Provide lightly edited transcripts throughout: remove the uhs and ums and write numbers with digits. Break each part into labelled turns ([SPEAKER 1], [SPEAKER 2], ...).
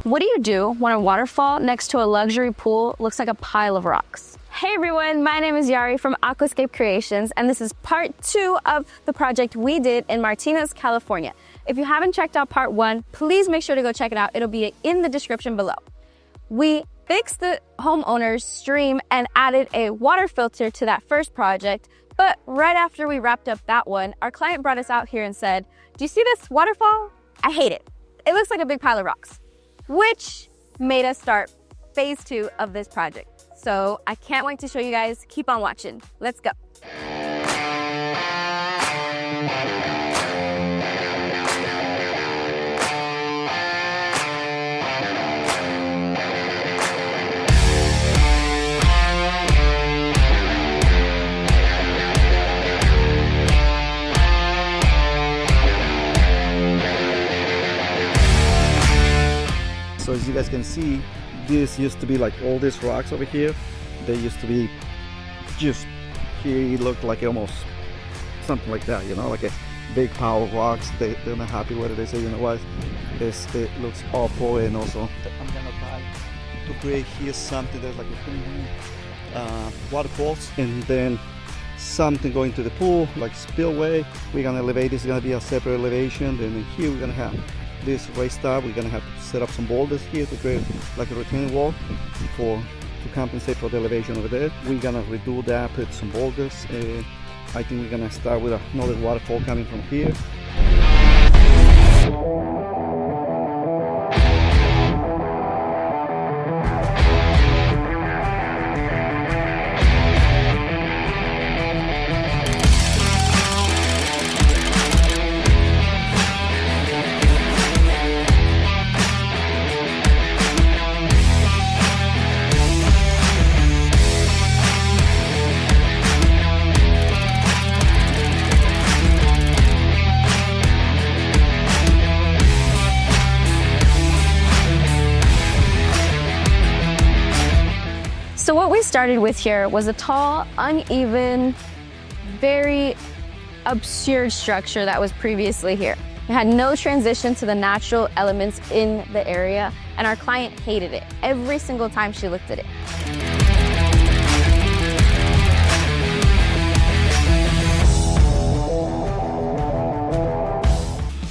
[SPEAKER 1] What do you do when a waterfall next to a luxury pool looks like a pile of rocks? Hey everyone, my name is Yari from Aquascape Creations, and this is part 2 of the project we did in Martinez, California. If you haven't checked out part 1, please make sure to go check it out. It'll be in the description below. We fixed the homeowner's stream and added a water filter to that first project, but right after we wrapped up that one, our client brought us out here and said, "Do you see this waterfall? I hate it. It looks like a big pile of rocks," which made us start phase 2 of this project. So I can't wait to show you guys. Keep on watching. Let's go.
[SPEAKER 2] So as you guys can see, this used to be like all these rocks over here. They used to be just here. It looked like almost something like that, you know, like a big pile of rocks. They're not happy with it. They say, you know what, it looks awful. And also I'm gonna try to create here something that's like a waterfalls, and then something going to the pool like spillway. We're gonna elevate. This is gonna be a separate elevation. Then here we're gonna have this raised up. We're gonna have to set up some boulders here to create like a retaining wall to compensate for the elevation over there. We're gonna redo that, put some boulders. I think we're gonna start with another waterfall coming from here.
[SPEAKER 1] So what we started with here was a tall, uneven, very absurd structure that was previously here. It had no transition to the natural elements in the area, and our client hated it every single time she looked at it.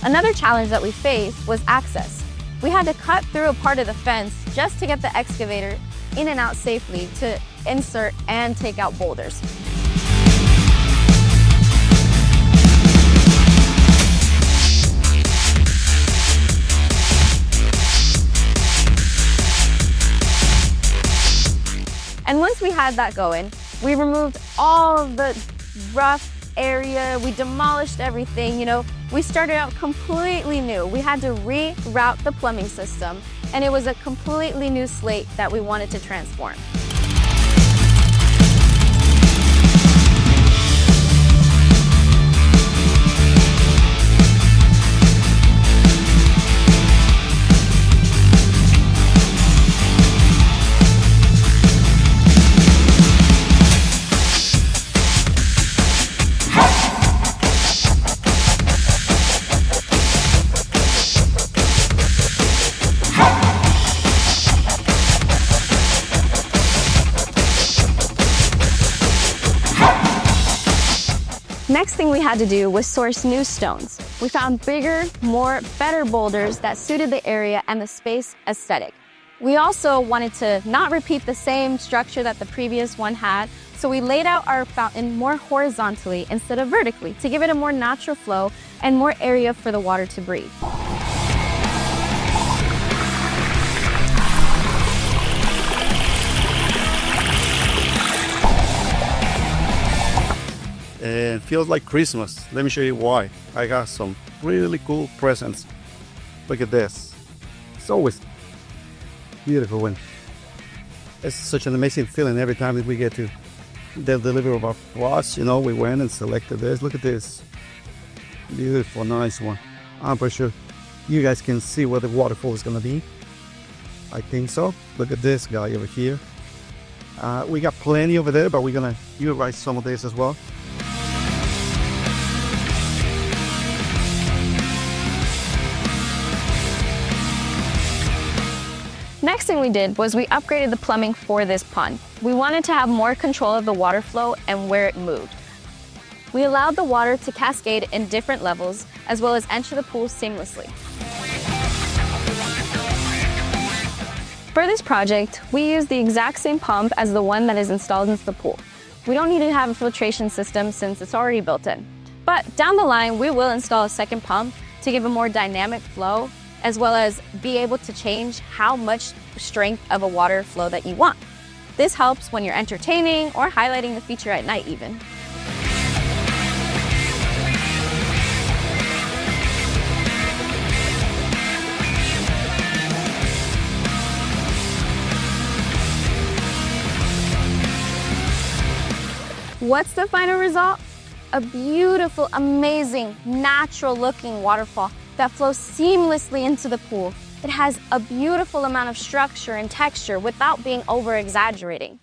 [SPEAKER 1] Another challenge that we faced was access. We had to cut through a part of the fence just to get the excavator in and out safely to insert and take out boulders. And once we had that going, we removed all of the rough area, we demolished everything, you know, we started out completely new. We had to reroute the plumbing system, and it was a completely new slate that we wanted to transform. Next thing we had to do was source new stones. We found bigger, better boulders that suited the area and the space aesthetic. We also wanted to not repeat the same structure that the previous one had, so we laid out our fountain more horizontally instead of vertically to give it a more natural flow and more area for the water to breathe.
[SPEAKER 2] And it feels like Christmas. Let me show you why. I got some really cool presents. Look at this. It's always beautiful when it's such an amazing feeling every time that we get to the delivery of our plots. You know, we went and selected this. Look at this. Beautiful, nice one. I'm pretty sure you guys can see where the waterfall is gonna be. I think so. Look at this guy over here. We got plenty over there, but we're gonna utilize some of this as well.
[SPEAKER 1] Next thing we did was we upgraded the plumbing for this pond. We wanted to have more control of the water flow and where it moved. We allowed the water to cascade in different levels, as well as enter the pool seamlessly. For this project, we used the exact same pump as the one that is installed into the pool. We don't need to have a filtration system since it's already built in. But down the line, we will install a second pump to give a more dynamic flow, as well as be able to change how much strength of a water flow that you want. This helps when you're entertaining or highlighting the feature at night even. What's the final result? A beautiful, amazing, natural-looking waterfall that flows seamlessly into the pool. It has a beautiful amount of structure and texture without being over-exaggerating.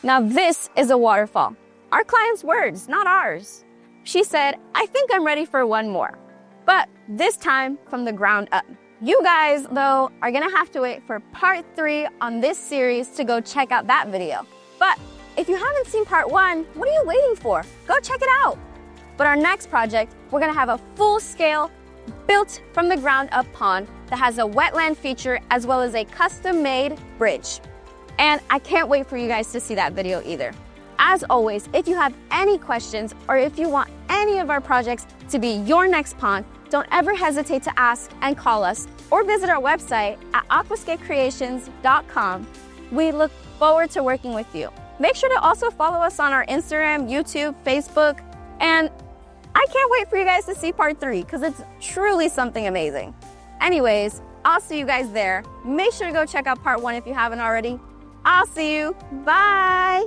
[SPEAKER 1] Now this is a waterfall. Our client's words, not ours. She said, I think I'm ready for one more, but this time from the ground up. You guys, though, are gonna have to wait for part 3 on this series to go check out that video. But if you haven't seen part 1, what are you waiting for? Go check it out. But our next project, we're gonna have a full-scale, built from the ground up pond that has a wetland feature as well as a custom-made bridge. And I can't wait for you guys to see that video either. As always, if you have any questions or if you want any of our projects to be your next pond, don't ever hesitate to ask and call us or visit our website at aquascapecreations.com. We look forward to working with you. Make sure to also follow us on our Instagram, YouTube, Facebook, and I can't wait for you guys to see part 3 because it's truly something amazing. Anyways, I'll see you guys there. Make sure to go check out part 1 if you haven't already. I'll see you. Bye.